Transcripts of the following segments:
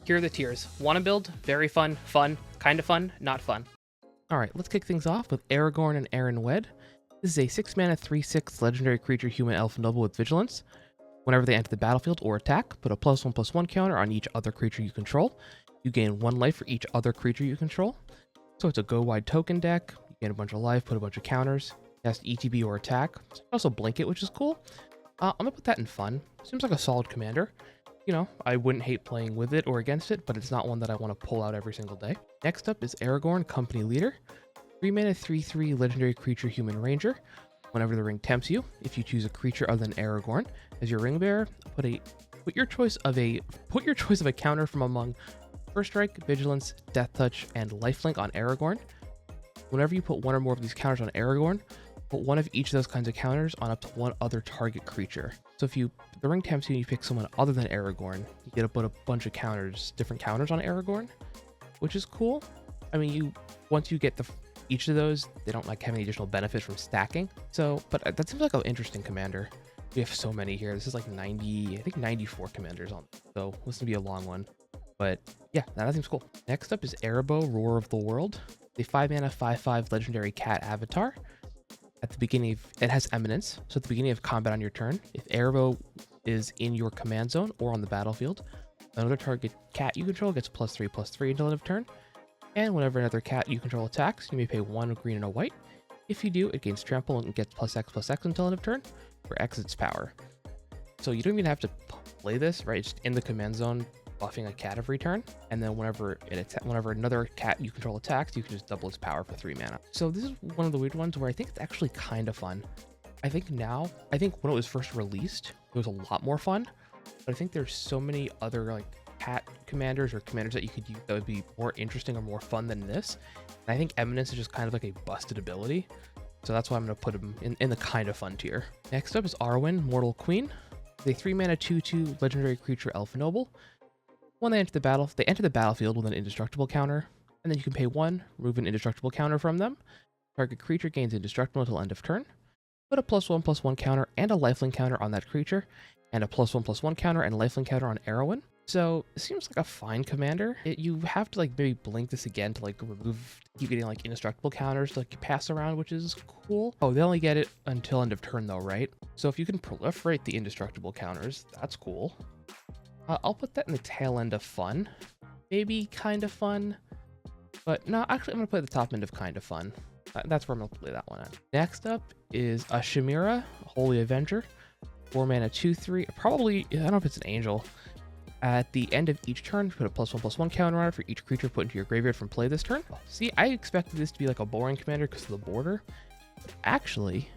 Here are the tiers. Wanna build? Very fun, fun, kinda fun, not fun. Alright, let's kick things off with Aragorn and Aaron Wed. This is a 6 mana 3/6 legendary creature human elf noble with vigilance. Whenever they enter the battlefield or attack, put a +1/+1 counter on each other creature you control. You gain 1 life for each other creature you control. So it's a go wide token deck. You gain a bunch of life, put a bunch of counters, cast ETB or attack. Also blink it, which is cool. I'm gonna put that in fun. Seems like a solid commander. You know, I wouldn't hate playing with it or against it, but it's not one that I want to pull out every single day. Next up is Aragorn, Company Leader. 3 mana 3/3 legendary creature human ranger. Whenever the ring tempts you, if you choose a creature other than Aragorn as your ring bearer, put your choice of a counter from among First Strike, Vigilance, Death Touch, and Lifelink on Aragorn. Whenever you put one or more of these counters on Aragorn, put one of each of those kinds of counters on up to one other target creature. So if the ring tempts you and you pick someone other than Aragorn, you get a bunch of counters, different counters on Aragorn, which is cool. I mean, once you get each of those, they don't like have any additional benefit from stacking. So, but that seems like an interesting commander. We have so many here. This is like 90, I think 94 commanders on. So this will be a long one. But yeah, that seems cool. Next up is Erebos, Roar of the World. The 5 mana 5/5 legendary cat avatar. At the beginning it has eminence, so at the beginning of combat on your turn, if Erebos is in your command zone or on the battlefield, another target cat you control gets +3/+3 until end of turn. And whenever another cat you control attacks, you may pay 1 green and a white. If you do, it gains trample and gets +X/+X until end of turn, for X its power. So you don't even have to play this, right? It's just in the command zone, buffing a cat every turn, and then whenever another cat you control attacks, you can just double its power for 3 mana. So this is one of the weird ones where I think it's actually kind of fun. I think when it was first released, it was a lot more fun, but I think there's so many other like cat commanders or commanders that you could use that would be more interesting or more fun than this. And I think Eminence is just kind of like a busted ability, so that's why I'm going to put him in the kind of fun tier. Next up is Arwen, Mortal Queen, the 3 mana 2/2 legendary creature elf noble. When they enter the battlefield with an indestructible counter, and then you can pay 1, remove an indestructible counter from them. Target creature gains indestructible until end of turn. Put a +1/+1 counter and a lifelink counter on that creature, and a +1/+1 counter and lifelink counter on Arwen. So it seems like a fine commander. You have to like maybe blink this again to like keep getting like indestructible counters to like pass around, which is cool. Oh, they only get it until end of turn though, right? So if you can proliferate the indestructible counters, that's cool. I'll put that in the tail end of fun. Maybe kind of fun. But no, actually I'm going to put the top end of kind of fun. That's where I'm going to play that one at. Next up is a Chimera, Holy Avenger. 4 mana 2/3. Probably, I don't know if it's an angel. At the end of each turn, put a +1/+1 counter on it for each creature put into your graveyard from play this turn. See, I expected this to be like a boring commander because of the border. But actually,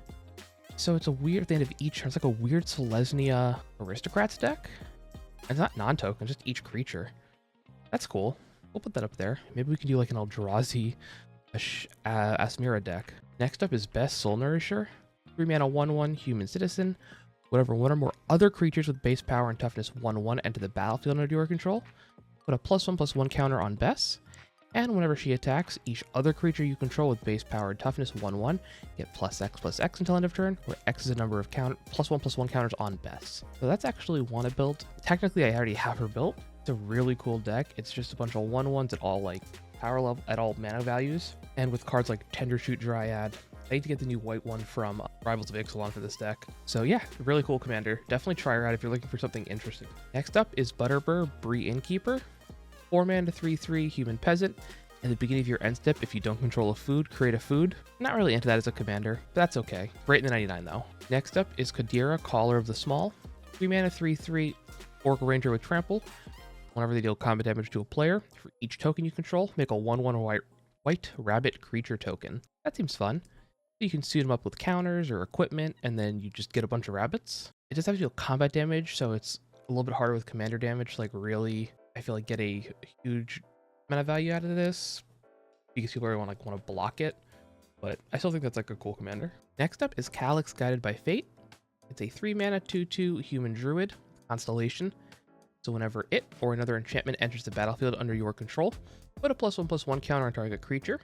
so it's a weird, at the end of each turn, it's like a weird Selesnya Aristocrats deck. It's not non-token, just each creature. That's cool. We'll put that up there. Maybe we can do like an Eldrazi Asmira deck. Next up is Best Soul Nourisher. 3 mana 1/1 human citizen. Whenever one or more other creatures with base power and toughness 1/1 enter the battlefield under your control, put a +1/+1 counter on Bess. And whenever she attacks, each other creature you control with base power and toughness 1/1 get +X/+X until end of turn, where X is a number of +1/+1 counters on Bess. So that's actually one I built. Technically, I already have her built. It's a really cool deck. It's just a bunch of 1/1s at all like power level, at all mana values, and with cards like Tendershoot Dryad. I need to get the new white one from Rivals of Ixalan for this deck. So yeah, really cool commander. Definitely try her out if you're looking for something interesting. Next up is Butterbur, Bree Innkeeper. 4 mana 3/3 human peasant. At the beginning of your end step, if you don't control a food, create a food. Not really into that as a commander, but that's okay. Great in the 99 though. Next up is Kadira, Caller of the Small. 3 mana 3/3 Orc Ranger with Trample. Whenever they deal combat damage to a player, for each token you control, make a 1/1 white rabbit creature token. That seems fun. You can suit them up with counters or equipment, and then you just get a bunch of rabbits. It just has to deal combat damage, so it's a little bit harder with commander damage to like really, I feel like, get a huge amount of value out of this because people really want to block it. But I still think that's like a cool commander. Next up is Calyx, Guided by Fate. It's a 3 mana 2/2 human druid constellation. So whenever it or another enchantment enters the battlefield under your control, put a +1/+1 counter on target creature.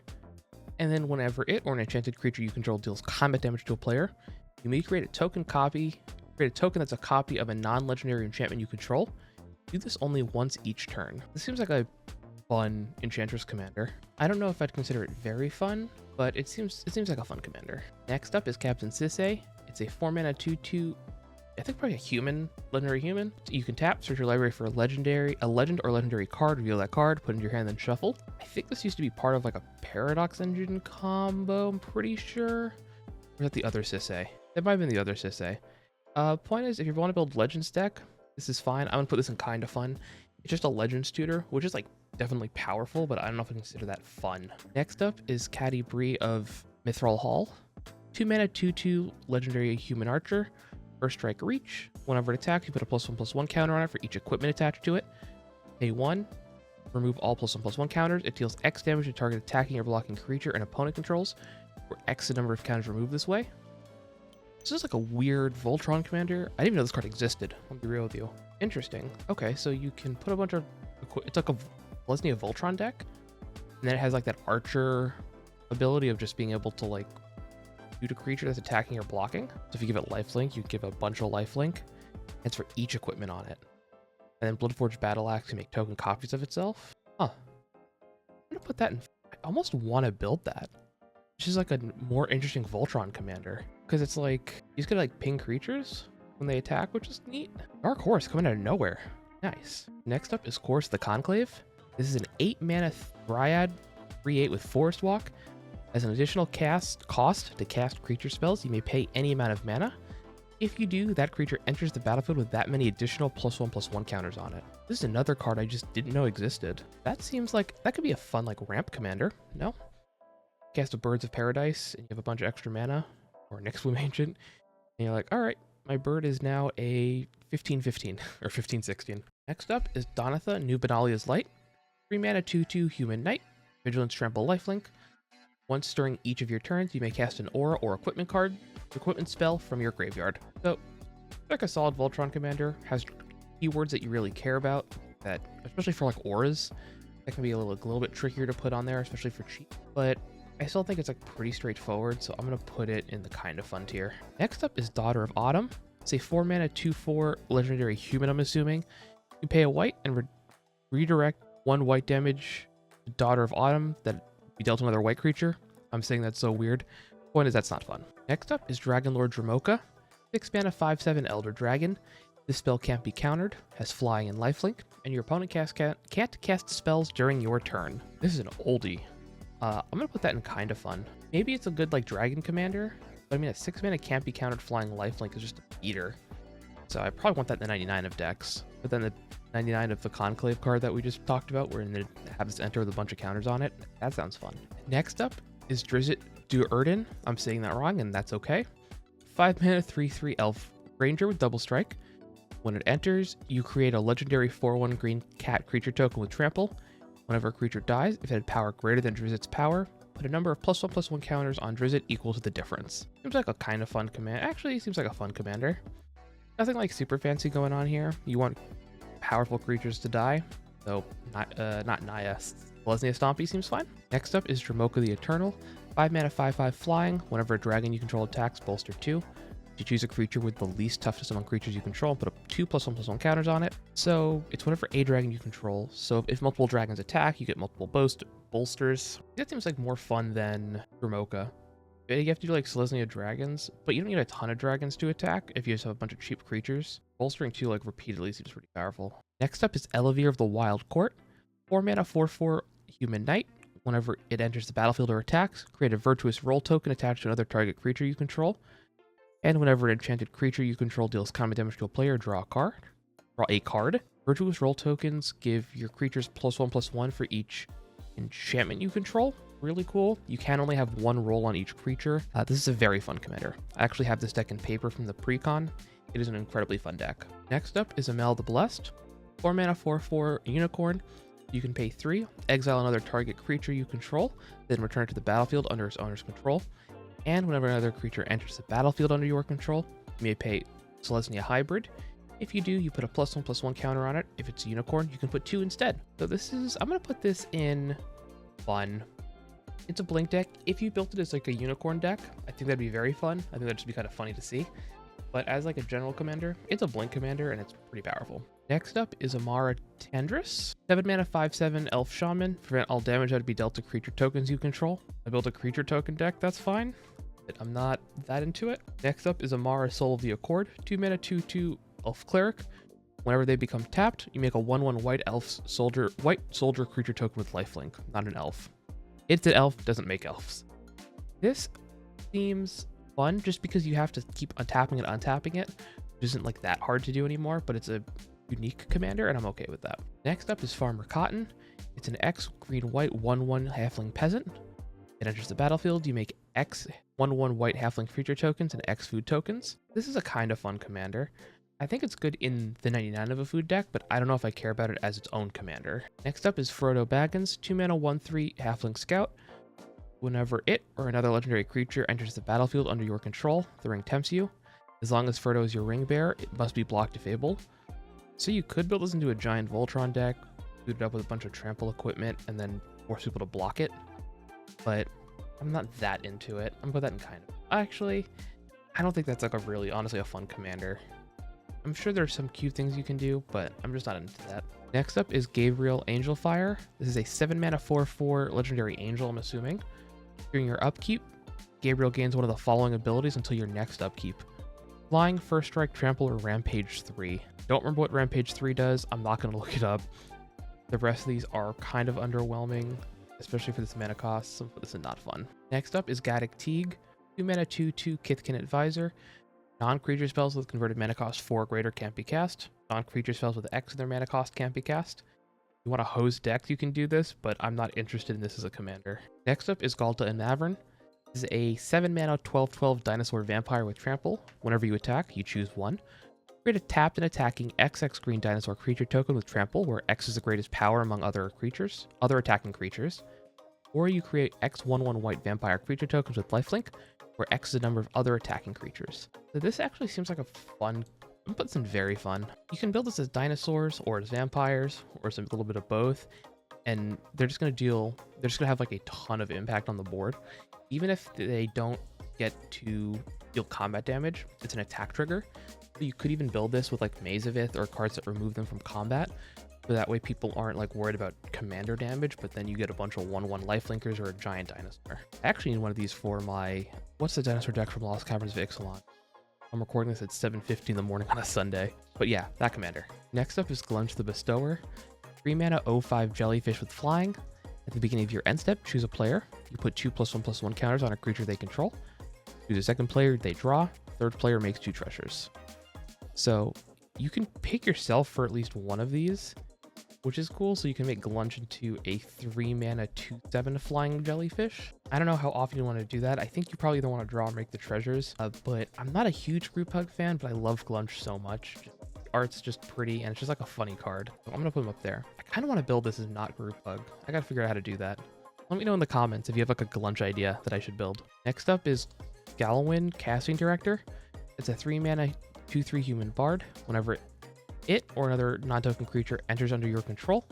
And then whenever it or an enchanted creature you control deals combat damage to a player, you may create a token that's a copy of a non-legendary enchantment you control. Do this only once each turn. This seems like a fun Enchantress commander. I don't know if I'd consider it very fun, but it seems like a fun commander. Next up is Captain Sisay. It's a 4-mana 2/2, I think probably a human, legendary human. You can tap, search your library for a legend or legendary card, reveal that card, put it in your hand, then shuffle. I think this used to be part of like a Paradox Engine combo, I'm pretty sure. Or is that the other Sisay? That might have been the other Sisay. Point is, if you want to build Legends deck, this is fine. I'm gonna put this in kind of fun. It's just a Legends tutor, which is like definitely powerful, but I don't know if I consider that fun. Next up is Caddy Bree of Mithril Hall. 2-mana 2/2 legendary human archer. First strike reach. Whenever it attacks, you put a +1/+1 counter on it for each equipment attached to it. Pay 1. Remove all +1/+1 counters. It deals X damage to target attacking or blocking creature and opponent controls, or X the number of counters removed this way. This is like a weird Voltron commander. I didn't even know this card existed. I'll be real with you. Interesting. Okay, so you can put a bunch of... It's like a Selesnya Voltron deck, and then it has like that archer ability of just being able to like shoot a creature that's attacking or blocking. So if you give it lifelink, you give a bunch of lifelink. It's for each equipment on it. And then Bloodforged Battle Axe can make token copies of itself. Huh. I'm gonna put that in. I almost want to build that. Which is like a more interesting Voltron commander. Because it's like, you just gotta like ping creatures when they attack, which is neat. Dark Horse coming out of nowhere. Nice. Next up is Chorus the Conclave. This is an 8-mana Dryad 3/8 with Forest Walk. As an additional cost to cast creature spells, you may pay any amount of mana. If you do, that creature enters the battlefield with that many additional +1/+1 counters on it. This is another card I just didn't know existed. That seems like that could be a fun like ramp commander. No? Cast a Birds of Paradise and you have a bunch of extra mana, or an Nyxbloom Ancient, and you're like, all right, my bird is now a 15/15 or 15/16. Next up is Donatha, New Benalia's Light. 3-mana 2/2 human knight. Vigilance, Trample, Lifelink. Once during each of your turns, you may cast an aura or equipment spell from your graveyard. So, like a solid Voltron commander, has keywords that you really care about, that, especially for like auras, that can be a little bit trickier to put on there, especially for cheap. But I still think it's like pretty straightforward, so I'm gonna put it in the kind of fun tier. Next up is Daughter of Autumn. It's a 4-mana 2/4 legendary human, I'm assuming. You pay a white and redirect 1 white damage to Daughter of Autumn that be dealt to another white creature. I'm saying that's so weird. Point is, that's not fun. Next up is Dragonlord Dromoka. 6-mana 5/7 Elder Dragon. This spell can't be countered, has flying and lifelink, and your opponent can't cast spells during your turn. This is an oldie. I'm gonna put that in kind of fun. Maybe it's a good like dragon commander, but I mean a 6-mana can't be countered flying lifelink is just a beater. So I probably want that in the 99 of decks. But then the 99 of the Conclave card that we just talked about, where they have this enter with a bunch of counters on it. That sounds fun. Next up is Drizzt Do'Urden. I'm saying that wrong, and that's okay. 5-mana 3/3 Elf Ranger with double strike. When it enters, you create a legendary 4/1 green cat creature token with trample. Whenever a creature dies, if it had power greater than Drizzt's power, put a number of +1/+1 counters on Drizzt equal to the difference. Seems like a kind of fun command. Actually, seems like a fun commander. Nothing like super fancy going on here. You want powerful creatures to die, so not Naya. Selesnya Stompy seems fine. Next up is Dromoka the Eternal. 5-mana 5/5 flying. Whenever a dragon you control attacks, bolster 2. You choose a creature with the least toughness among creatures you control and put up 2 +1/+1 counters on it. So it's whenever a dragon you control. So if multiple dragons attack, you get multiple bolsters. That seems like more fun than Dromoka. You have to do like Selesnya dragons, but you don't need a ton of dragons to attack if you just have a bunch of cheap creatures. Bolstering 2 like repeatedly seems pretty powerful. Next up is Elevir of the Wild Court. 4-mana 4/4 human knight. Whenever it enters the battlefield or attacks, create a virtuous roll token attached to another target creature you control. And whenever an enchanted creature you control deals combat damage to a player, draw a card. Virtuous roll tokens give your creatures +1/+1 for each enchantment you control. Really cool. You can only have 1 roll on each creature. This is a very fun commander. I actually have this deck in paper from the pre-con. It is an incredibly fun deck. Next up is Amel the Blessed. 4-mana 4/4 unicorn. You can pay 3, exile another target creature you control, then return it to the battlefield under its owner's control. And whenever another creature enters the battlefield under your control, you may pay Selesnya Hybrid. If you do, you put a +1/+1 counter on it. If it's a unicorn, you can put 2 instead. So I'm going to put this in fun. It's a blink deck. If you built it as like a unicorn deck, I think that'd be very fun. I think that'd just be kind of funny to see. But as like a general commander, it's a blink commander and it's pretty powerful. Next up is Amara Tandris. 7 mana 5/7 Elf Shaman. Prevent all damage that would be dealt to creature tokens you control. I built a creature token deck, that's fine. But I'm not that into it. Next up is Amara Soul of the Accord. 2 mana 2/2 Elf Cleric. Whenever they become tapped, you make a 1/1 white soldier creature token with lifelink, not an elf. It's an elf, doesn't make elves. This seems fun just because you have to keep untapping and untapping it, which isn't like that hard to do anymore, but it's a unique commander and I'm okay with that. Next up is Farmer Cotton. It's an X green-white 1/1 halfling peasant. It enters the battlefield. You make X 1/1 white halfling creature tokens and X food tokens. This is a kind of fun commander. I think it's good in the 99 of a food deck, but I don't know if I care about it as its own commander. Next up is Frodo Baggins. 2 mana 1/3 halfling scout. Whenever it or another legendary creature enters the battlefield under your control, the ring tempts you. As long as Frodo is your ring bearer, it must be blocked disabled. So you could build this into a giant Voltron deck, boot it up with a bunch of trample equipment, and then force people to block it. But I'm not that into it. I'm gonna put that in kind of. Actually, I don't think that's like a really, honestly, a fun commander. I'm sure there's some cute things you can do, but I'm just not into that. Next up is Gabriel Angelfire. This is a 7 mana 4/4 legendary angel, I'm assuming. During your upkeep, Gabriel gains one of the following abilities until your next upkeep. Flying, First Strike, Trample, or Rampage 3. Don't remember what Rampage 3 does. I'm not going to look it up. The rest of these are kind of underwhelming, especially for this mana cost, so this is not fun. Next up is Gaddock Teague. 2 mana 2/2 Kithkin Advisor. Non-creature spells with converted mana cost 4 or greater can't be cast. Non-creature spells with X in their mana cost can't be cast. If you want to hose decks, you can do this, but I'm not interested in this as a commander. Next up is Galta and Mavern. This is a 7 mana 12/12 dinosaur vampire with trample. Whenever you attack, you choose one. Create a tapped and attacking XX green dinosaur creature token with trample, where X is the greatest power among other attacking creatures. Or you create X 1/1 white vampire creature tokens with lifelink, where X is the number of other attacking creatures. So this actually seems like a fun, I'm putting some very fun. You can build this as dinosaurs or as vampires or as a little bit of both. And they're just going to have like a ton of impact on the board. Even if they don't get to deal combat damage, it's an attack trigger. So you could even build this with like Mazavith or cards that remove them from combat. So that way people aren't like worried about commander damage, but then you get a bunch of 1/1 lifelinkers or a giant dinosaur. I actually need one of these for my, what's the dinosaur deck from Lost Caverns of Ixalan? I'm recording this at 7:50 in the morning on a Sunday. But yeah, that commander. Next up is Glunch the Bestower. 3 mana 0/5 jellyfish with flying. At the beginning of your end step, choose a player. You put 2 +1/+1 counters on a creature they control. Choose a second player, they draw. Third player makes 2 treasures. So you can pick yourself for at least one of these, which is cool. So you can make Glunch into a 3 mana 2/7 flying jellyfish. I don't know how often you want to do that. I think you probably don't want to draw or make the treasures, but I'm not a huge group hug fan, but I love Glunch so much. Art's just pretty and it's just like a funny card. So I'm gonna put him up there. I kind of want to build this as not group hug. I gotta figure out how to do that. Let me know in the comments if you have like a Glunch idea that I should build. Next up is Galwin Casting Director. It's a 3 mana 2/3 human bard. Whenever it or another non-token creature enters under your control,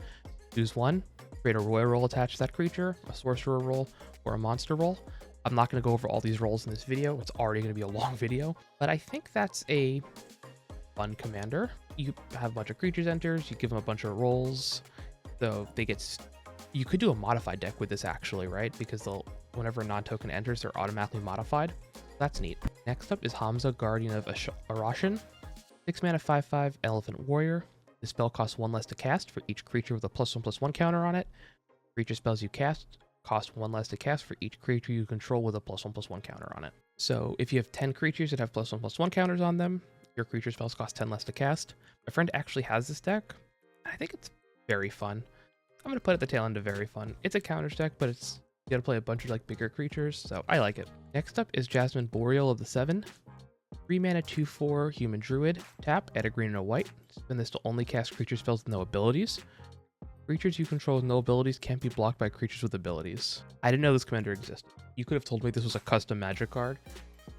choose one. Create a royal roll attached to that creature, a sorcerer roll, or a monster roll. I'm not going to go over all these rolls in this video. It's already going to be a long video, but I think that's a fun commander. You have a bunch of creatures enters, you give them a bunch of rolls, so they get. You could do a modified deck with this actually, right? Because whenever a non-token enters, they're automatically modified. That's neat. Next up is Hamza, Guardian of Arashin. 6 mana 5/5 Elephant Warrior. The spell costs 1 less to cast for each creature with a +1/+1 counter on it. Creature spells you cast cost 1 less to cast for each creature you control with a +1/+1 counter on it. So if you have 10 creatures that have +1/+1 counters on them, your creature spells cost 10 less to cast. My friend actually has this deck. I think it's very fun. I'm going to put it at the tail end of very fun. It's a counters deck, but you got to play a bunch of like bigger creatures, so I like it. Next up is Jasmine Boreal of the 7. 3 mana 2/4 human druid. Tap, add a green and a white. Spend this to only cast creature spells with no abilities. Creatures you control with no abilities can't be blocked by creatures with abilities. I didn't know this commander existed. You could have told me this was a custom magic card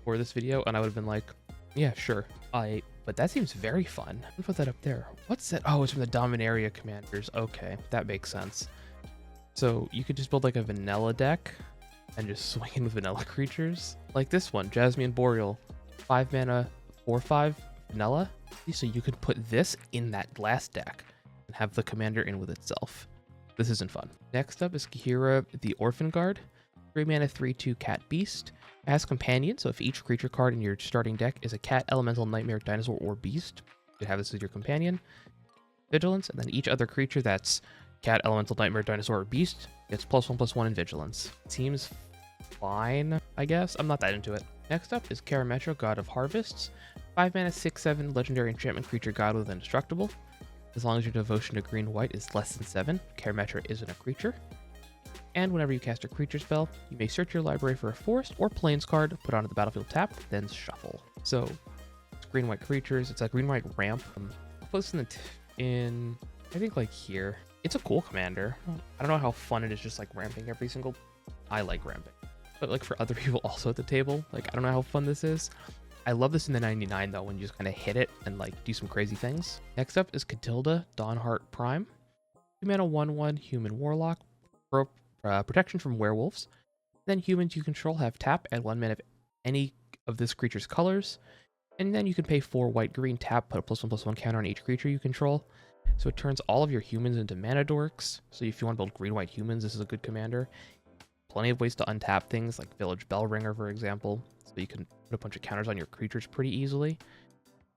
for this video, and I would have been like, yeah, sure. But that seems very fun. Let me put that up there. What's that? Oh, it's from the Dominaria commanders. Okay, that makes sense. So you could just build like a vanilla deck and just swing in with vanilla creatures. Like this one, Jasmine Boreal. 5 mana 4/5 vanilla, so you could put this in that last deck and have the commander in with itself. This isn't fun. Next up is Kira, the Orphan Guard. 3 mana, 3/2 cat beast. It has companion, so if each creature card in your starting deck is a cat, elemental, nightmare, dinosaur, or beast, you could have this as your companion. Vigilance, and then each other creature that's cat, elemental, nightmare, dinosaur, or beast gets +1/+1 in vigilance. Seems fine, I guess. I'm not that into it. Next up is Karametra, God of Harvests. 5 mana, 6/7 legendary enchantment creature, god with indestructible. As long as your devotion to green-white is less than 7, Karametra isn't a creature. And whenever you cast a creature spell, you may search your library for a forest or plains card, put onto the battlefield tapped, then shuffle. So, it's green-white creatures. It's a green-white ramp. I'll put this in I think like here. It's a cool commander. I don't know how fun it is just like ramping every single... I like ramping. But like for other people also at the table, like I don't know how fun this is. I love this in the 99 though, when you just kind of hit it and like do some crazy things. Next up is Catilda, Dawnheart Prime. 2 mana, 1/1 human warlock. Protection from werewolves. Then humans you control have tap and 1 mana of any of this creature's colors. And then you can pay 4 white-green tap, put a +1/+1 counter on each creature you control. So it turns all of your humans into mana dorks. So if you want to build green-white humans, this is a good commander. Plenty of ways to untap things, like Village Bellringer, for example. So you can put a bunch of counters on your creatures pretty easily.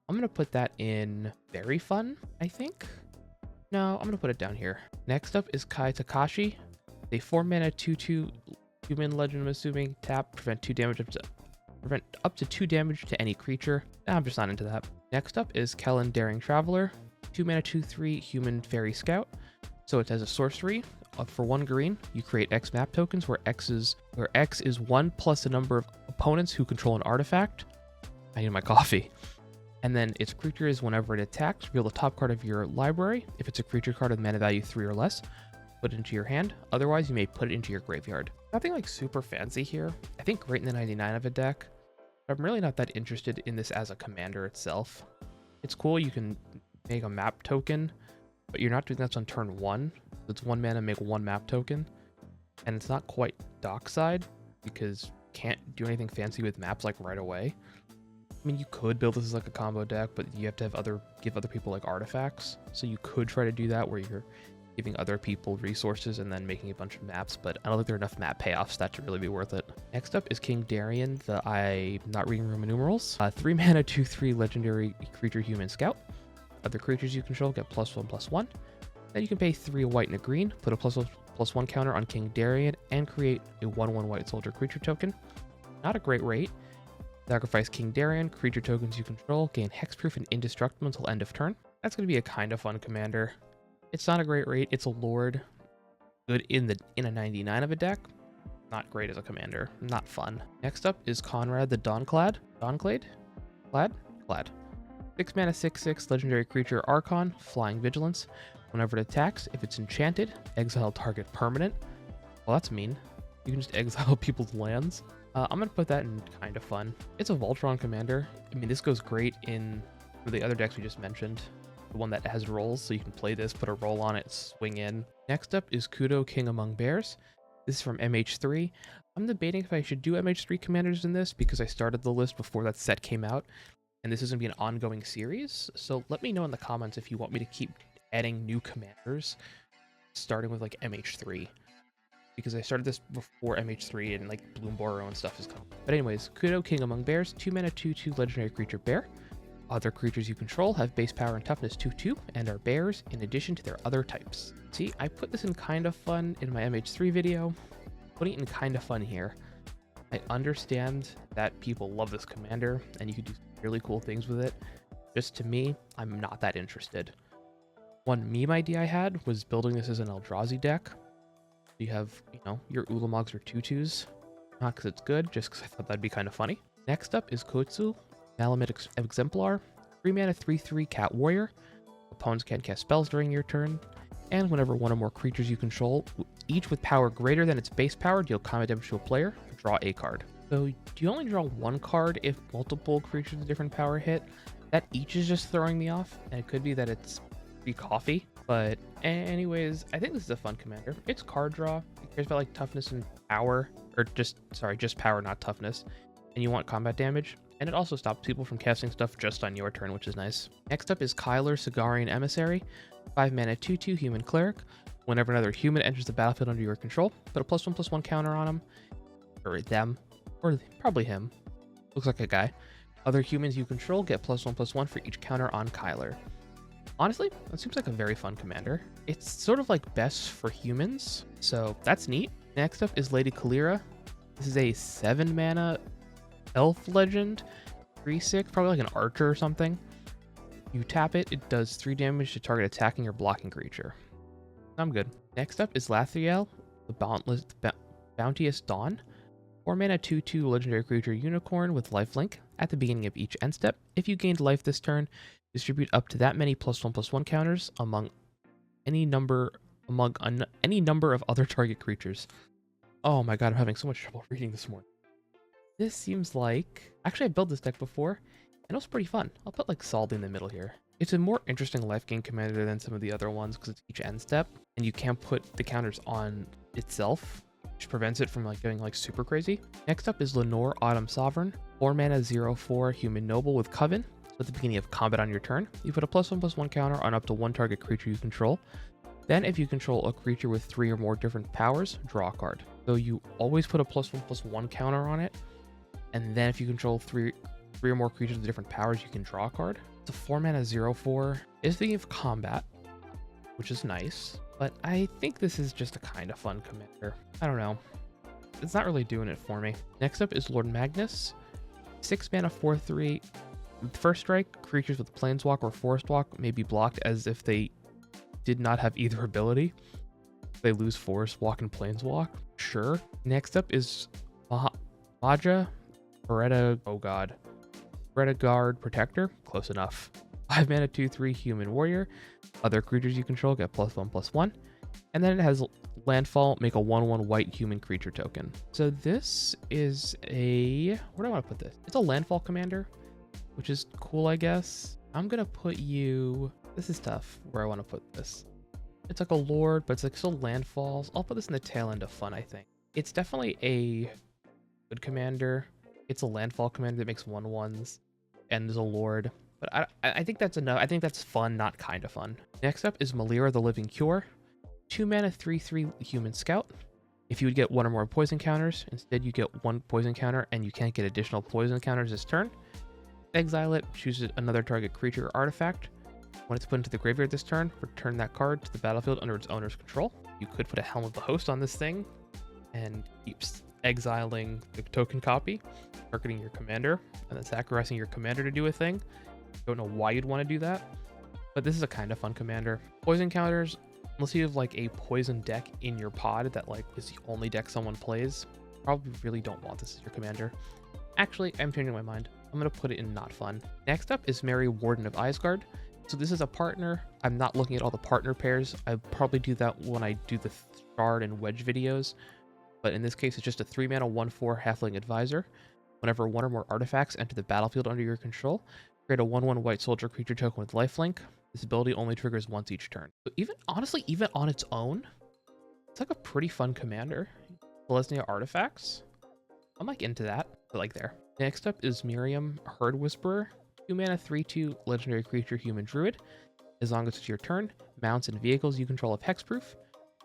I'm going to put that in very fun, I think. No, I'm going to put it down here. Next up is Kai Takashi. A 4 mana 2/2 human legend, I'm assuming. Tap, prevent up to 2 damage to any creature. I'm just not into that. Next up is Kellen, Daring Traveler. 2 mana 2/3 human fairy scout. So it has a sorcery. For 1 green, you create X map tokens where X is 1 plus the number of opponents who control an artifact. I need my coffee. And then its creature is whenever it attacks, reveal the top card of your library. If it's a creature card with mana value 3 or less, put it into your hand. Otherwise, you may put it into your graveyard. Nothing like super fancy here. I think great in the 99 of a deck. But I'm really not that interested in this as a commander itself. It's cool, you can make a map token, but you're not doing that on turn 1. It's 1 mana, make 1 map token. And it's not quite dockside because you can't do anything fancy with maps like right away. I mean, you could build this as like a combo deck, but you have to give other people like artifacts. So you could try to do that where you're giving other people resources and then making a bunch of maps, but I don't think there are enough map payoffs that to really be worth it. Next up is King Darien, I'm not reading Roman numerals. 3 mana 2/3 legendary creature human scout. Other creatures you control get +1/+1. Then you can pay 3 white and a green, put a +1/+1 counter on King Darien, and create a 1/1 white soldier creature token. Not a great rate. Sacrifice King Darien, creature tokens you control, gain hexproof and indestructible until end of turn. That's going to be a kind of fun commander. It's not a great rate. It's a lord. Good in a 99 of a deck. Not great as a commander. Not fun. Next up is Conrad the Dawnclad. Clad. 6 mana 6/6 legendary creature Archon, flying vigilance. Whenever it attacks, if it's enchanted, exile target permanent. Well, that's mean. You can just exile people's lands. I'm going to put that in kind of fun. It's a Voltron commander. I mean, this goes great in the other decks we just mentioned. The one that has rolls, so you can play this, put a roll on it, swing in. Next up is Kudo, King Among Bears. This is from MH3. I'm debating if I should do MH3 commanders in this because I started the list before that set came out, and this is going to be an ongoing series. So let me know in the comments if you want me to keep adding new commanders, starting with like MH3. Because I started this before MH3 and like Bloomboro and stuff is coming. But anyways, Kudo, King Among Bears, 2 mana 2/2 legendary creature bear. Other creatures you control have base power and toughness 2/2 and are bears in addition to their other types. See, I put this in kind of fun in my MH3 video. Putting it in kind of fun here. I understand that people love this commander and you could do really cool things with it. Just to me, I'm not that interested. One meme idea I had was building this as an Eldrazi deck. You have, your Ulamogs or Tutus. Not because it's good, just because I thought that'd be kind of funny. Next up is Kotsu, Malamute Exemplar. 3 mana 3/3 cat warrior. Opponents can't cast spells during your turn. And whenever one or more creatures you control, each with power greater than its base power, deal combat damage to a player, draw a card. So do you only draw 1 card if multiple creatures with different power hit? That each is just throwing me off, and it could be that it's free coffee. But anyways, I think this is a fun commander. It's card draw. It cares about like toughness and power, or just power, not toughness. And you want combat damage. And it also stops people from casting stuff just on your turn, which is nice. Next up is Kyler, Sagarian Emissary. 5 mana 2/2 human cleric. Whenever another human enters the battlefield under your control, put a +1/+1 counter on him. Or them. Or probably him. Looks like a guy. Other humans you control get +1/+1 for each counter on Kyler. Honestly, that seems like a very fun commander. It's sort of like best for humans, so that's neat. Next up is Lady Kalira. This is a 7 mana elf legend, 3/6, probably like an archer or something. You tap it, it does 3 damage to target attacking or blocking creature. I'm good. Next up is Lathiel, the Bounteous Dawn. 4 mana 2/2 legendary creature unicorn with lifelink. At the beginning of each end step, if you gained life this turn, distribute up to that many +1/+1 counters among any number of other target creatures. Oh my god, I'm having so much trouble reading this morning. This seems like... Actually, I built this deck before, and it was pretty fun. I'll put like Saldi in the middle here. It's a more interesting life gain commander than some of the other ones because it's each end step, and you can't put the counters on itself, which prevents it from like going like super crazy. Next up is Lenore, Autumn Sovereign. 4 mana 0/4 human noble with Coven. So at the beginning of combat on your turn, you put a +1/+1 counter on up to 1 target creature you control. Then if you control a creature with 3 or more different powers, draw a card. So you always put a +1/+1 counter on it, and then if you control three or more creatures with different powers, you can draw a card. It's a 4 mana 0/4. It's the beginning of combat, which is nice, but I think this is just a kind of fun commander. I don't know. It's not really doing it for me. Next up is Lord Magnus. 6 mana 4/3. First strike, creatures with Planeswalk or Forest Walk may be blocked as if they did not have either ability. They lose Forest Walk and Planeswalk. Sure. Next up is Maja Beretta. Oh god. Beretta Guard Protector. Close enough. 5 mana 2/3 human warrior. Other creatures you control get +1/+1. And then it has landfall, make a 1/1 white human creature token. So this is a... Where do I want to put this? It's a landfall commander, which is cool, I guess. I'm going to put you... This is tough where I want to put this. It's like a lord, but it's like still landfalls. I'll put this in the tail end of fun, I think. It's definitely a good commander. It's a landfall commander that makes 1/1s and is a lord. But I think that's enough. I think that's fun, not kind of fun. Next up is Malira the Living Cure. 2 mana 3/3 human scout. If you would get 1 or more poison counters, instead you get 1 poison counter and you can't get additional poison counters this turn. Exile it, choose another target creature or artifact. When it's put into the graveyard this turn, return that card to the battlefield under its owner's control. You could put a Helm of the Host on this thing and keep exiling the token copy, targeting your commander, and then sacrificing your commander to do a thing. Don't know why you'd want to do that, but this is a kind of fun commander. Poison counters, unless you have like a poison deck in your pod that like is the only deck someone plays, probably really don't want this as your commander. Actually, I'm changing my mind. I'm going to put it in not fun. Next up is Mary, Warden of Isgard. So this is a partner. I'm not looking at all the partner pairs. I probably do that when I do the Shard and Wedge videos. But in this case, it's just a 3 mana 1/4 Halfling Advisor. Whenever 1 or more artifacts enter the battlefield under your control, create a 1/1 white soldier creature token with lifelink. This ability only triggers once each turn. So honestly, even on its own, it's like a pretty fun commander. Selesnya artifacts. I'm like into that. I like there. Next up is Miriam, Herd Whisperer. 2 mana 3/2 legendary creature human druid. As long as it's your turn, mounts and vehicles you control have hexproof.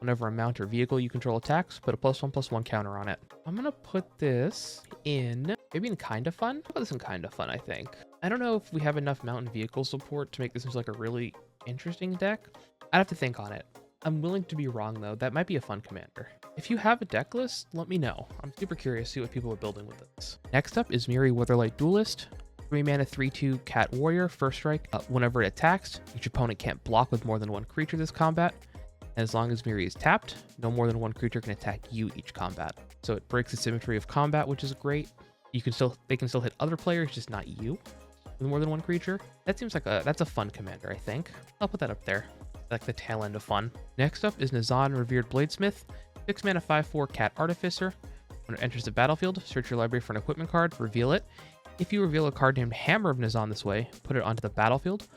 Whenever a mount or vehicle you control attacks, put a +1/+1 counter on it. I'm gonna put this in maybe in kind of fun. I'll put this in kind of fun, I think. I don't know if we have enough mount and vehicle support to make this into like a really interesting deck. I'd have to think on it. I'm willing to be wrong though. That might be a fun commander. If you have a deck list, let me know. I'm super curious to see what people are building with this. Next up is Miri, Witherlight Duelist. 3 mana 3/2 cat warrior. First strike. Whenever it attacks, each opponent can't block with more than 1 creature this combat. And as long as Miri is tapped, no more than 1 creature can attack you each combat. So it breaks the symmetry of combat, which is great. They can still hit other players, just not you, with more than 1 creature. That seems like that's a fun commander, I think. I'll put that up there, like the tail end of fun. Next up is Nazan, Revered Bladesmith. 6 mana 5/4 cat artificer. When it enters the battlefield, search your library for an equipment card, reveal it. If you reveal a card named Hammer of Nazan this way, put it onto the battlefield.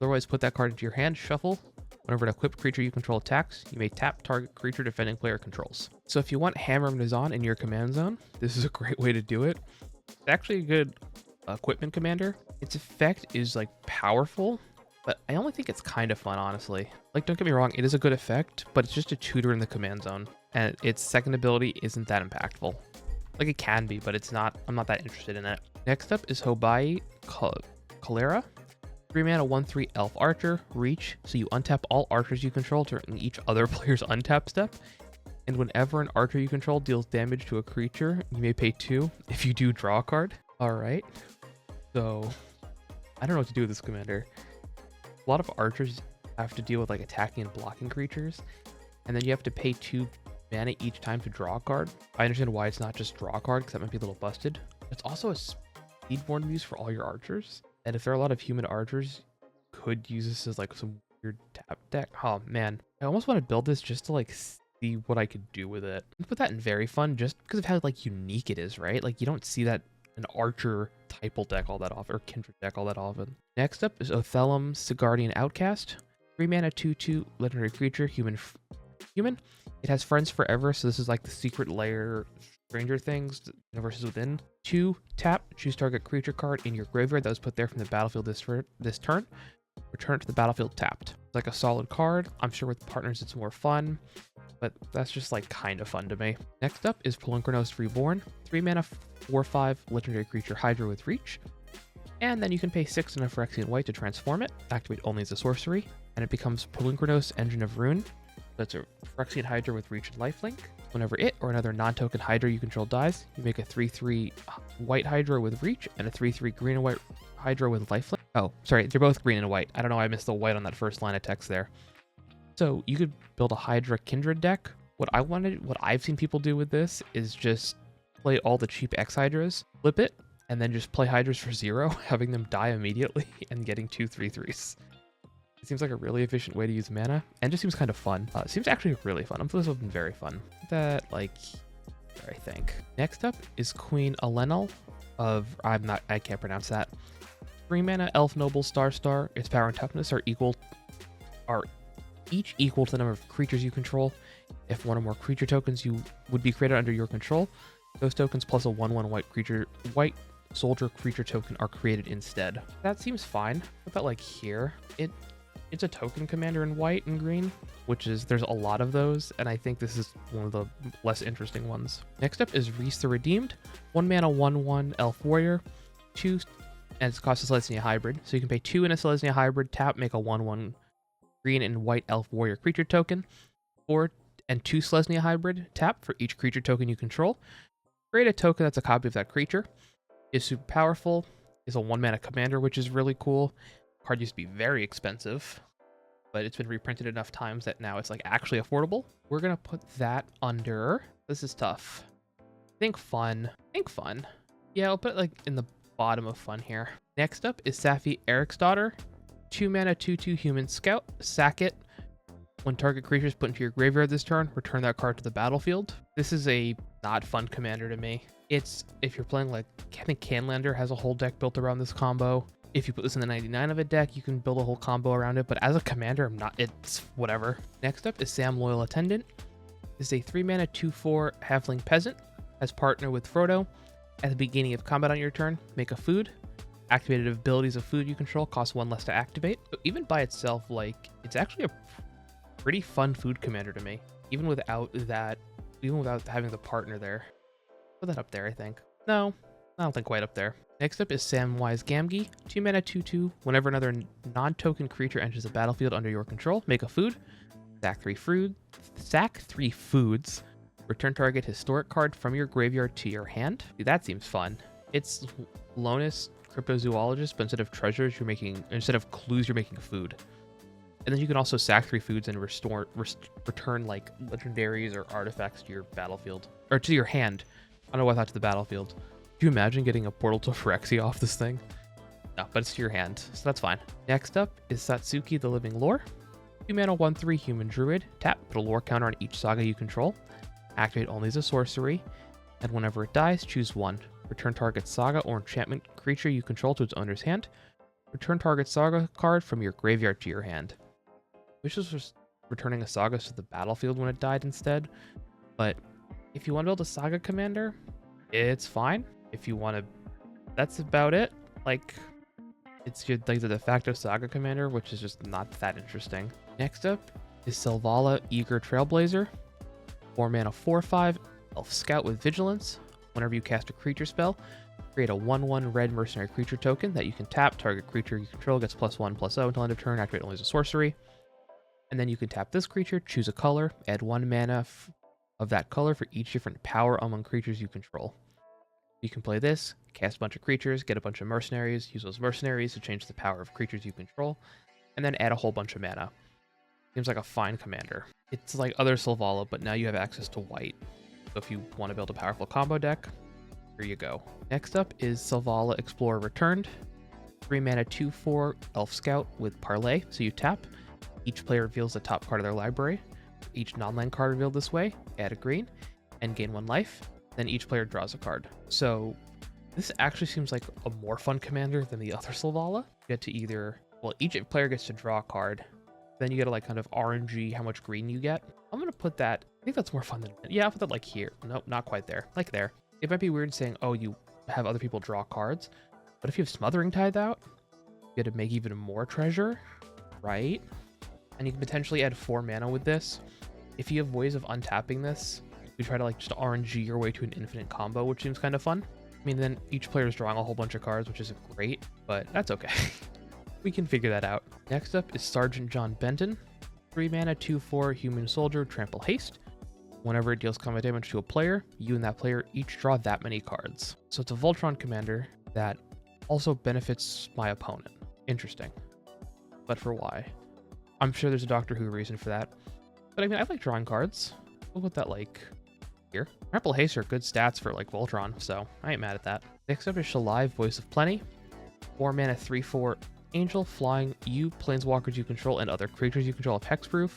Otherwise, put that card into your hand, shuffle. Whenever an equipped creature you control attacks, you may tap target creature defending player controls. So if you want Hammer of Nazan in your command zone, this is a great way to do it. It's actually a good equipment commander. Its effect is like powerful, but I only think it's kind of fun, honestly. Like, don't get me wrong, it is a good effect, but it's just a tutor in the command zone, and its second ability isn't that impactful. Like, it can be, but it's not. I'm not that interested in it. Next up is Hobai Cholera. 3-mana 1/3 elf archer, reach, so you untap all archers you control during each other player's untap step. And whenever an archer you control deals damage to a creature, you may pay 2. If you do, draw a card. Alright. So, I don't know what to do with this commander. A lot of archers have to deal with like attacking and blocking creatures, and then you have to pay 2 mana each time to draw a card. I understand why it's not just draw a card, because that might be a little busted. It's also a speedborn use for all your archers, and if there are a lot of human archers, you could use this as like some weird tap deck. Oh man, I almost want to build this just to like see what I could do with it. I put that in very fun just because of how like unique it is, right? Like you don't see that an archer typal deck all that often, or kindred deck all that often. Next up is Othelum Sigardian Outcast. 3-mana 2/2 legendary creature, human. It has friends forever, so this is like the secret lair Stranger Things, Universes Within. 2 tap, choose target creature card in your graveyard that was put there from the battlefield this turn. Return it to the battlefield tapped. It's like a solid card. I'm sure with partners it's more fun, but that's just like kind of fun to me. Next up is Pelunkranos Reborn. 3-mana 4/5 legendary creature Hydra with reach. And then you can pay 6 in a Phyrexian white to transform it, activate only as a sorcery, and it becomes Pelunkranos Engine of Ruin. That's a Phyrexian Hydra with reach and lifelink. Whenever it or another non-token Hydra you control dies, you make a 3/3 white Hydra with reach and a 3/3 green and white Hydra with lifelink. Oh, sorry, they're both green and white. I don't know why I missed the white on that first line of text there. So you could build a Hydra Kindred deck. What I've seen people do with this is just play all the cheap X Hydras, flip it, and then just play Hydras for 0, having them die immediately and getting 2 3/3s. It seems like a really efficient way to use mana, and just seems kind of fun. It seems actually really fun. This has been very fun. That, like, there, I think. Next up is Queen Alenal of, I can't pronounce that. 3-mana Elf Noble Star. Its power and toughness are each equal to the number of creatures you control. If one or more creature tokens you would be created under your control, those tokens plus a 1/1 white soldier creature token are created instead. That seems fine. What about like here? It's a token commander in white and green, which is, there's a lot of those, and I think this is one of the less interesting ones. Next up is Reese the Redeemed. 1-mana 1/1 elf warrior, 2, and it's cost a Selesnya hybrid, so you can pay 2 in a Selesnya hybrid, tap, make a 1/1 green and white elf warrior creature token, 4 and 2 Selesnya hybrid, tap for each creature token you control. Create a token that's a copy of that creature. Is super powerful, is a 1-mana commander, which is really cool. Card used to be very expensive, but it's been reprinted enough times that now it's like actually affordable. We're gonna put that under, this is tough. Think fun. Yeah, I'll put it like in the bottom of fun here. Next up is Safi Eriksdottir. 2-mana 2/2 human scout, sack it. When target creature is put into your graveyard this turn, return that card to the battlefield. This is a not fun commander to me. It's, if you're playing like, I think Canlander has a whole deck built around this combo. If you put this in the 99 of a deck, you can build a whole combo around it, but as a commander, it's whatever. Next up is Sam Loyal Attendant. This is a 3-mana 2/4 halfling peasant. Has partner with Frodo. At the beginning of combat on your turn, make a food. Activated abilities of food you control cost 1 less to activate. So even by itself, like, it's actually a pretty fun food commander to me. Even without having the partner there. Put that up there, I think. No, I don't think quite up there. Next up is Samwise Gamgee. 2-mana 2/2. Whenever another non-token creature enters the battlefield under your control, make a food. Sack 3 foods. Return target historic card from your graveyard to your hand. Dude, that seems fun. It's Lonus Cryptozoologist, but instead of clues, you're making food. And then you can also sack 3 foods and return like legendaries or artifacts to your battlefield, or to your hand. I don't know why I thought to the battlefield. Can you imagine getting a portal to Phyrexia off this thing? No, but it's to your hand, so that's fine. Next up is Satsuki the Living Lore. 2-mana 1/3 human druid. Tap, put a lore counter on each saga you control. Activate only as a sorcery. And whenever it dies, choose 1. Return target saga or enchantment creature you control to its owner's hand. Return target saga card from your graveyard to your hand. Wish this was returning a saga to the battlefield when it died instead. But if you want to build a saga commander, it's fine. If you want to, that's about it. Like, it's your, like, the de facto Saga commander, which is just not that interesting. Next up is Selvala, Eager Trailblazer. 4 mana 4/5 Elf Scout with Vigilance. Whenever you cast a creature spell, create a 1/1 red mercenary creature token that you can tap. Target creature you control gets +1/+0 until end of turn. Activate only as a sorcery. And then you can tap this creature, choose a color, add 1 mana of that color for each different power among creatures you control. You can play this, cast a bunch of creatures, get a bunch of mercenaries, use those mercenaries to change the power of creatures you control, and then add a whole bunch of mana. Seems like a fine commander. It's like other Selvala, but now you have access to white. So if you want to build a powerful combo deck, here you go. Next up is Selvala Explorer Returned. 3 mana 2/4 Elf Scout with Parlay. So you tap, each player reveals the top card of their library. Each non-land card revealed this way, add a green, and gain 1 life. Then each player draws a card. So this actually seems like a more fun commander than the other Selvala. You get to either, well, each player gets to draw a card. Then you get to like kind of RNG how much green you get. I'm going to put that, I think that's more fun than, yeah, I'll put that like here. Nope, not quite there. Like there. It might be weird saying, oh, you have other people draw cards. But if you have Smothering Tithe out, you get to make even more treasure, right? And you can potentially add 4 mana with this. If you have ways of untapping this, you try to like just RNG your way to an infinite combo, which seems kind of fun. I mean, then each player is drawing a whole bunch of cards, which isn't great, but that's okay. We can figure that out. Next up is Sergeant John Benton. 3 mana 2/4 Human Soldier, Trample Haste. Whenever it deals combat damage to a player, you and that player each draw that many cards. So it's a Voltron commander that also benefits my opponent. Interesting. But for why? I'm sure there's a Doctor Who reason for that. But I mean, I like drawing cards. We'll put that like here. Trample Haste are good stats for like Voltron, so I ain't mad at that. Next up is Shalai, Voice of Plenty. 4 mana 3/4 Angel, flying. You, planeswalkers you control, and other creatures you control have hexproof.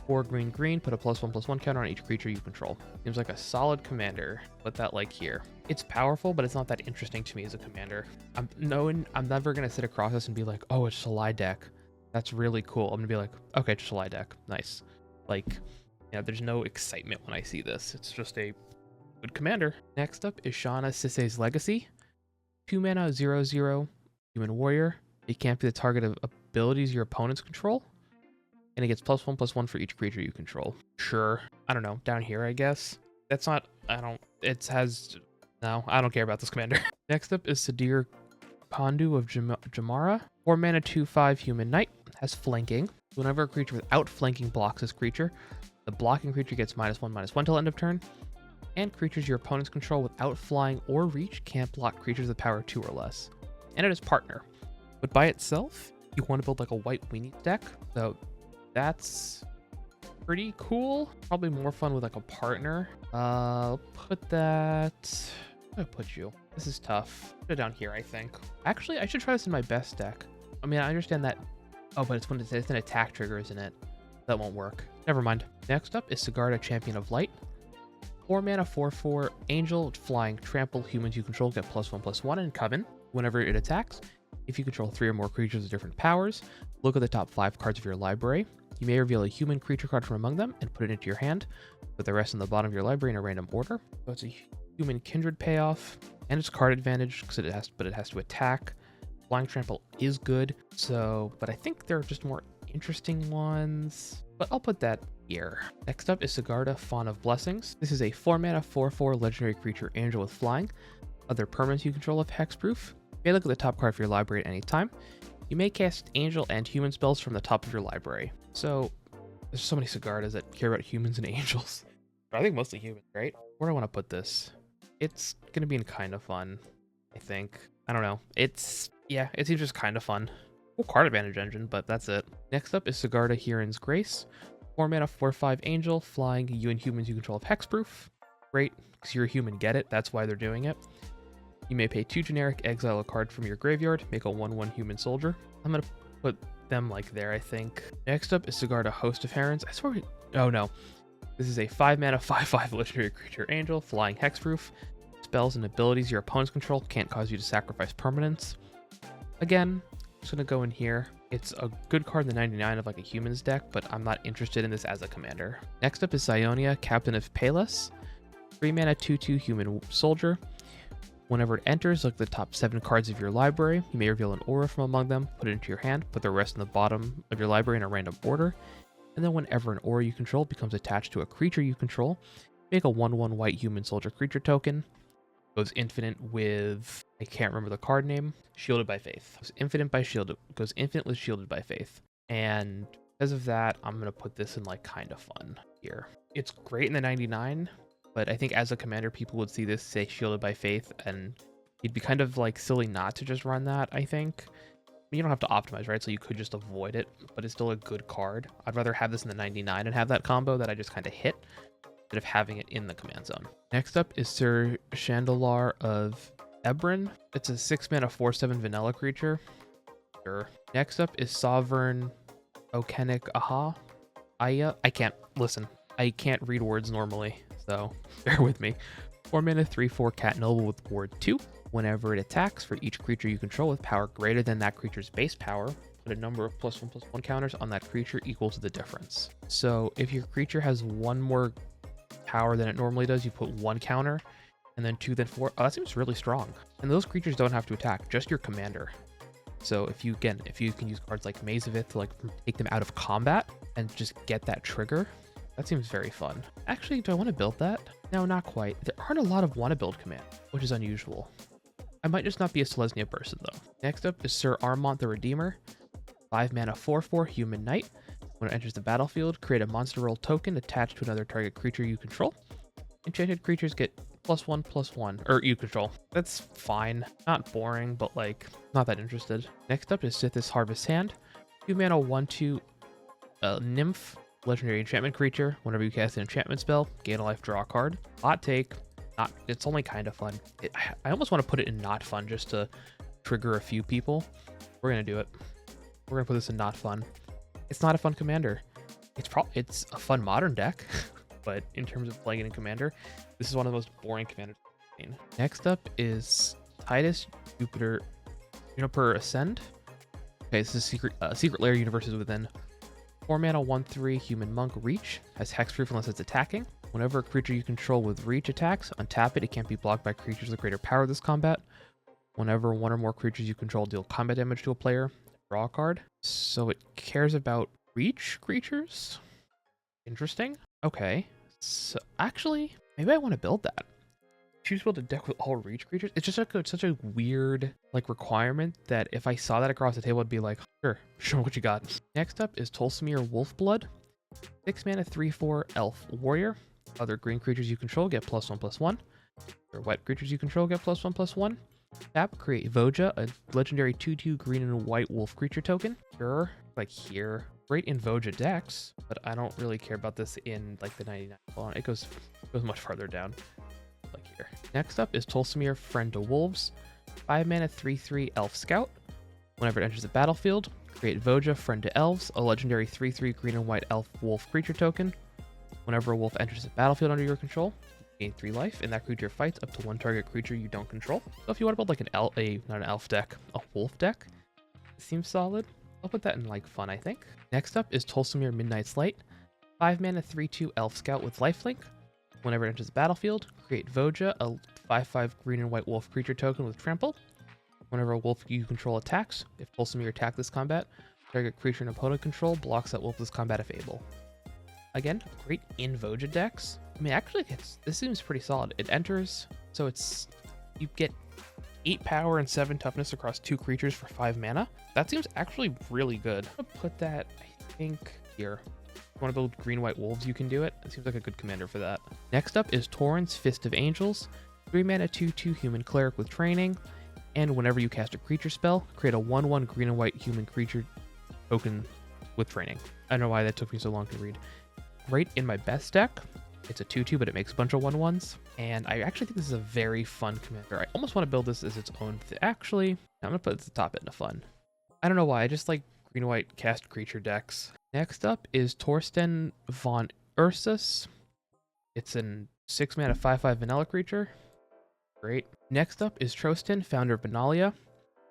4 green, put a +1/+1 counter on each creature you control. Seems like a solid commander. Put that like here. It's powerful, but it's not that interesting to me as a commander. I'm never gonna sit across this and be like, oh, it's Shalai deck. That's really cool. I'm gonna be like, okay, it's Shalai deck. Nice. Like, yeah, there's no excitement when I see this. It's just a good commander. Next up is Shauna Sisay's Legacy. 2 mana 0/0 Human Warrior. It can't be the target of abilities your opponents control. And it gets +1/+1 for each creature you control. Sure. I don't know. Down here, I guess. That's not, no, I don't care about this commander. Next up is Sadir Pandu of Jamara. 4 mana 2/5 Human Knight. Has flanking. Whenever a creature without flanking blocks this creature, the blocking creature gets -1/-1 till end of turn. And creatures your opponents control without flying or reach can't block creatures with power 2 or less. And it is partner. But by itself, you want to build like a white weenie deck. So that's pretty cool. Probably more fun with like a partner. I'll put that, where do I put you? This is tough. Put it down here, I think. Actually, I should try this in my best deck. I mean, I understand that. Oh, but it's an attack trigger, isn't it? That won't work. Never mind. Next up is Sigarda, Champion of Light. 4 mana 4/4 Angel, flying, trample. Humans you control get +1/+1 and come in. Whenever it attacks, if you control 3 or more creatures with different powers, look at the top 5 cards of your library. You may reveal a human creature card from among them and put it into your hand, with the rest on the bottom of your library in a random order. So it's a human kindred payoff, and it's card advantage because it has to attack. Flying trample is good, so, but I think there are just more interesting ones. But I'll put that here. Next up is Sigarda, Fawn of Blessings. This is a 4 mana 4/4 legendary creature, Angel with flying. Other permanents you control have hexproof. You may look at the top card of your library at any time. You may cast angel and human spells from the top of your library. So there's so many Sigardas that care about humans and angels. But I think mostly humans, right? Where do I want to put this? It's gonna be in kind of fun, I think. I don't know. It seems just kind of fun. Cool card advantage engine, but that's it. Next up is Sigarda, Huron's Grace. 4 mana 4/5 Angel, flying. You and humans you control have hexproof. Great, because you're a human, get it? That's why they're doing it. You may pay 2 generic, exile a card from your graveyard, make a 1/1 human soldier. I'm gonna put them like there, I think. Next up is Sigarda, Host of Herons. I swear, oh no. This is a 5 mana 5/5 legendary creature, Angel, flying, hexproof. Spells and abilities your opponents control can't cause you to sacrifice permanents. Again, just gonna go in here. It's a good card in the 99 of like a humans deck, but I'm not interested in this as a commander. Next up is Sionia, Captain of Payless. 3 mana 2/2 human soldier. Whenever it enters, look at the top 7 cards of your library. You may reveal an aura from among them, put it into your hand, put the rest in the bottom of your library in a random order. And then whenever an aura you control becomes attached to a creature you control, make a 1/1 white human soldier creature token. Goes infinite with, I can't remember the card name, Shielded by Faith. Goes infinite with Shielded by Faith. And because of that, I'm going to put this in like kind of fun here. It's great in the 99, but I think as a commander, people would see this, say Shielded by Faith, and you'd be kind of like silly not to just run that, I think. I mean, you don't have to optimize, right? So you could just avoid it, but it's still a good card. I'd rather have this in the 99 and have that combo that I just kind of hit, instead of having it in the command zone. Next up is Sir Chandalar of Ebron. It's a 6-mana 4/7 vanilla creature. Sure. Next up is Sovereign Okenik Aha. I can't read words normally, so bear with me. 4-mana 3/4 Cat Noble with Ward 2. Whenever it attacks, for each creature you control with power greater than that creature's base power, put a number of +1/+1 counters on that creature equal to the difference. So if your creature has 1 more power than it normally does, you put 1 counter, and then 2, then 4. Oh, that seems really strong. And those creatures don't have to attack, just your commander. So if you can use cards like Maze of Ith to like take them out of combat and just get that trigger, that seems very fun. Actually, do I want to build that? No, not quite. There aren't a lot of want to build commands, which is unusual. I might just not be a Selesnya person though. Next up is Sir Armont the Redeemer. 5-mana 4/4 Human Knight. When it enters the battlefield, create a monster roll token attached to another target creature you control. Enchanted creatures get +1/+1, or you control. That's fine. Not boring, but like, not that interested. Next up is Sithis Harvest Hand. 2-mana 1/2 Nymph, legendary enchantment creature. Whenever you cast an enchantment spell, gain a life, draw a card. Hot take, it's only kind of fun. I almost want to put it in not fun just to trigger a few people. We're gonna do it. We're gonna put this in not fun. It's not a fun commander. It's a fun modern deck, but in terms of playing it in commander, this is one of the most boring commanders I've seen. Next up is Titus Juniper Ascend. Okay, this is Secret Lair Universes Within. 4-mana 1/3 Human Monk Reach. Has hexproof unless it's attacking. Whenever a creature you control with Reach attacks, untap it. It can't be blocked by creatures with greater power this combat. Whenever 1 or more creatures you control deal combat damage to a player, draw a card. So it cares about Reach creatures? Interesting. Okay. So actually, maybe I want to build that. Choose to build a deck with all Reach creatures. It's just such a weird like requirement that if I saw that across the table, I'd be like, sure, show me what you got. Next up is Tolsimir Wolfblood. 6-mana 3/4 Elf Warrior. Other green creatures you control get +1/+1. Or white creatures you control get +1/+1. Tap, create Voja, a legendary 2/2 green and white wolf creature token. Sure, like here. Great in Voja decks, but I don't really care about this in like the 99. Hold on, it goes much farther down. Like here. Next up is Tolsimir, Friend to Wolves. 5-mana 3/3 Elf Scout. Whenever it enters the battlefield, create Voja, Friend to Elves, a legendary 3/3 green and white elf wolf creature token. Whenever a wolf enters the battlefield under your control, gain 3 life, and that creature fights up to 1 target creature you don't control. So if you want to build like not an elf deck, a wolf deck, it seems solid. I'll put that in like fun, I think. Next up is Tolsimir Midnight's Light. 5-mana 3/2 Elf Scout with lifelink. Whenever it enters the battlefield, create Voja, a 5/5 green and white wolf creature token with trample. Whenever a wolf you control attacks, if Tolsimir attack this combat, target creature and opponent control blocks that wolf this combat if able. Again, great in Voja decks. I mean, actually, this seems pretty solid. It enters, so you get 8 power and 7 toughness across 2 creatures for 5 mana. That seems actually really good. I'm gonna put that, I think, here. If you want to build green-white wolves, you can do it. It seems like a good commander for that. Next up is Torrent's Fist of Angels. 3-mana 2/2 human cleric with training. And whenever you cast a creature spell, create a 1/1 green and white human creature token with training. I don't know why that took me so long to read. Right in my best deck. It's a 2/2, but it makes a bunch of 1/1s. And I actually think this is a very fun commander. I almost want to build this as its own thing. Actually, I'm going to put it at the top end of fun. I don't know why. I just like green and white cast creature decks. Next up is Torsten von Ursus. It's a 6-mana 5/5 vanilla creature. Great. Next up is Trostin, founder of Benalia.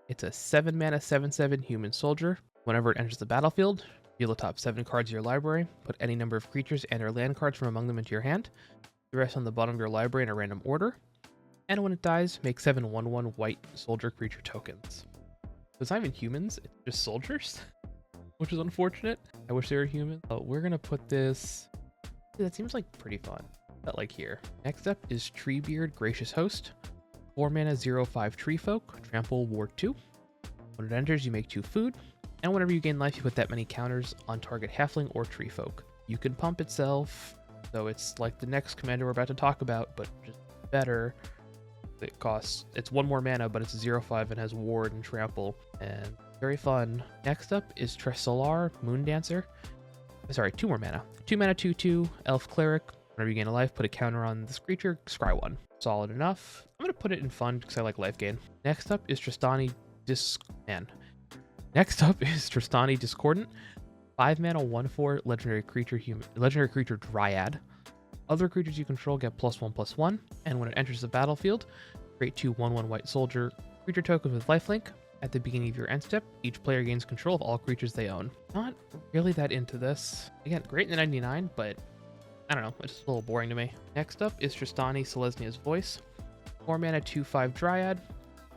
It's a 7-mana 7/7 human soldier. Whenever it enters the battlefield, deal the top 7 cards of your library, put any number of creatures and/or land cards from among them into your hand. The rest on the bottom of your library in a random order. And when it dies, make 7 1/1 white soldier creature tokens. So it's not even humans, it's just soldiers, which is unfortunate. I wish they were human. But we're gonna put this. That seems like pretty fun. That like here. Next up is Treebeard, Gracious Host. 4 mana 0/5 Tree Folk, Trample, Ward 2. When it enters, you make 2 food. And whenever you gain life, you put that many counters on target Halfling or Tree Folk. You can pump itself, so it's like the next commander we're about to talk about, but just better. It's 1 more mana, but it's 0/5 and has Ward and Trample, and very fun. Next up is Tressolar, Moon Dancer. Sorry, 2 more mana. 2 mana 2/2 Elf Cleric. Whenever you gain a life, put a counter on this creature, scry 1. Solid enough. I'm gonna put it in fun because I like life gain. Next up is Tristani Discordant. 5 mana 1/4 legendary creature Dryad. Other creatures you control get +1/+1, and when it enters the battlefield, create 2 1/1 white soldier creature tokens with lifelink. At the beginning of your end step, each player gains control of all creatures they own. Not really that into this. Again, great in the 99, but I don't know, it's just a little boring to me. Next up is Tristani Selesnya's Voice. 4 mana 2/5 Dryad.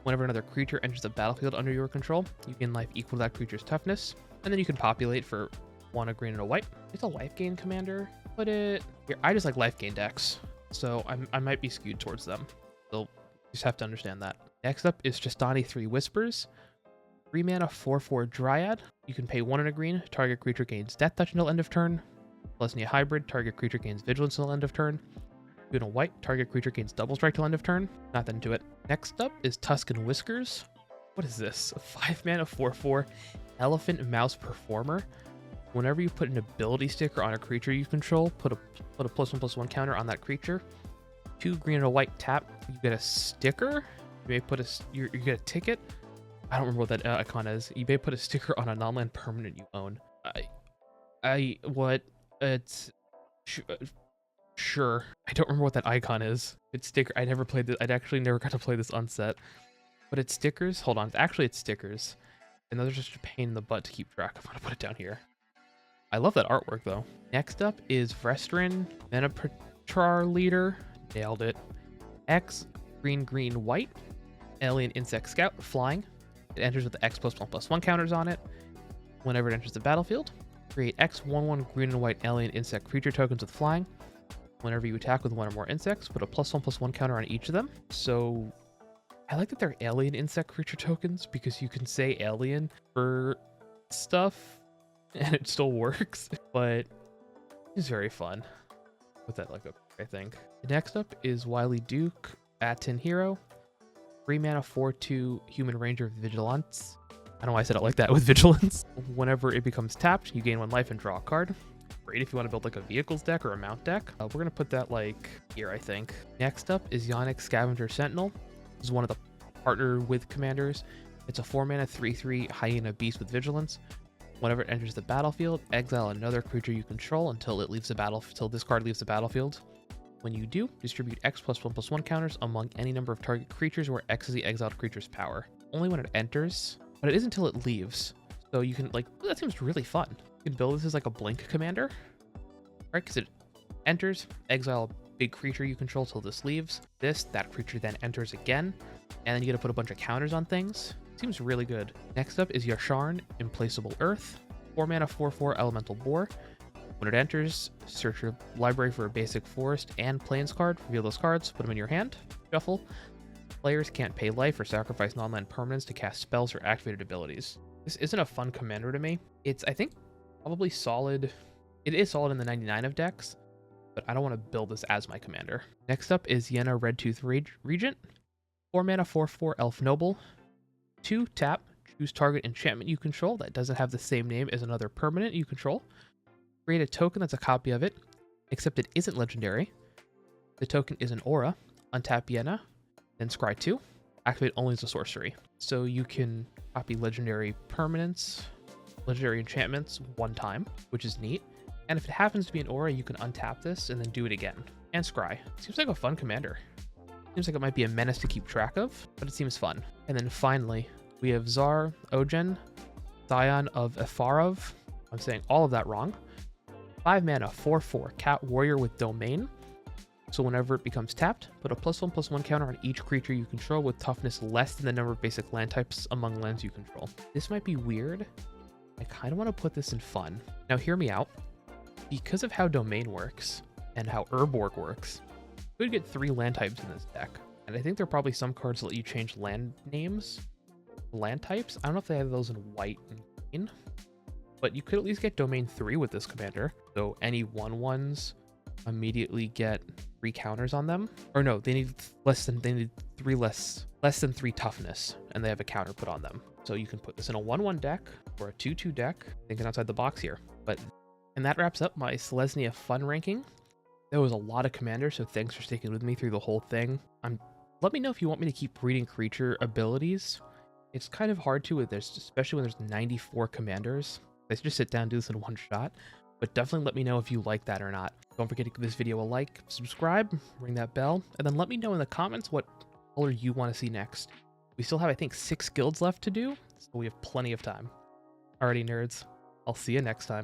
Whenever another creature enters the battlefield under your control, you gain life equal to that creature's toughness, and then you can populate for 1 a green and a white. It's a life gain commander. Put it here. I just like life gain decks, so I might be skewed towards them. So just have to understand that. Next up is Tristani 3 Whispers. 3 mana 4/4 Dryad. You can pay 1 and a green. Target creature gains Death Touch until end of turn. Selesnya Hybrid. Target creature gains Vigilance until end of turn. 2 and a white. Target creature gains Double Strike till end of turn. Not that into it. Next up is Tuscan Whiskers. What is this? 5 mana 4/4 Elephant Mouse Performer. Whenever you put an ability sticker on a creature you control, put a +1/+1 counter on that creature. 2 green and a white tap. You get a sticker. You may put you get a ticket. I don't remember what that icon is. You may put a sticker on a non-land permanent you own. Sure. I don't remember what that icon is. It's sticker. I never played this. I'd actually never got to play this on set. But it's stickers. Hold on. Actually, it's stickers. And those are just a pain in the butt to keep track of. I'm gonna put it down here. I love that artwork though. Next up is Vrestrin, Menapetrar Leader. Nailed it. X, green, white. Alien Insect Scout, flying. It enters with the X +1/+1 counters on it. Whenever it enters the battlefield, create X 1/1 green and white alien insect creature tokens with flying. Whenever you attack with 1 or more insects, put a +1/+1 counter on each of them. So I like that they're alien insect creature tokens because you can say alien for stuff and it still works, but it's very fun with that, like, I think. Next up is Wily Duke, Atin Hero. 3 mana 4/2 Human Ranger Vigilance. I don't know why I said it like that, with Vigilance. Whenever it becomes tapped, you gain 1 life and draw a card. Great if you want to build like a vehicles deck or a mount deck. We're going to put that like here, I think. Next up is Yannick Scavenger Sentinel. This is one of the partner with commanders. It's a 4 mana 3/3 Hyena Beast with Vigilance. Whenever it enters the battlefield, exile another creature you control until this card leaves the battlefield. When you do, distribute X +1/+1 counters among any number of target creatures where X is the exiled creature's power. Only when it enters, but it is until it leaves. So you can, like, that seems really fun. You can build this as like a blink commander, right? Because it enters, exile a big creature you control till this leaves. That creature then enters again, and then you get to put a bunch of counters on things. Seems really good. Next up is Yasharn, Implaceable Earth. 4 mana 4/4 Elemental Boar. When it enters, search your library for a basic forest and plains card, reveal those cards, put them in your hand, shuffle. Players can't pay life or sacrifice non-land permanents to cast spells or activated abilities. This isn't a fun commander to me. It's, I think, probably solid. It is solid in the 99 of decks, but I don't want to build this as my commander. Next up is Yenna Redtooth Regent. 4 mana 4/4 Elf Noble. 2 tap, choose target enchantment you control that doesn't have the same name as another permanent you control. Create a token that's a copy of it, except it isn't legendary. The token is an aura. Untap Yenna, then scry 2. Activate only as a sorcery. So you can copy legendary permanents, legendary enchantments 1 time, which is neat. And if it happens to be an aura, you can untap this and then do it again. And scry. Seems like a fun commander. Seems like it might be a menace to keep track of, but it seems fun. And then finally, we have Zar Ogen, Scion of Efarov. I'm saying all of that wrong. 5 mana 4/4 Cat Warrior with Domain. So whenever it becomes tapped, put a +1/+1 counter on each creature you control with toughness less than the number of basic land types among lands you control. This might be weird. I kind of want to put this in fun. Now hear me out. Because of how Domain works and how Urborg works, you could get 3 land types in this deck. And I think there are probably some cards that let you change land names, land types. I don't know if they have those in white and green, but you could at least get Domain 3 with this commander. So any 1/1s immediately get 3 counters on them. Or no, they need 3 less than 3 toughness, and they have a counter put on them. So you can put this in a 1/1 deck or a 2/2 deck, thinking outside the box here. And that wraps up my Selesnya fun ranking. There was a lot of commanders, so thanks for sticking with me through the whole thing. Let me know if you want me to keep reading creature abilities. It's kind of hard to, especially when there's 94 commanders. Let's just sit down and do this in one shot. But definitely let me know if you like that or not. Don't forget to give this video a like, subscribe, ring that bell, and then let me know in the comments what color you want to see next. We still have, I think, 6 guilds left to do, so we have plenty of time. Alrighty, nerds. I'll see you next time.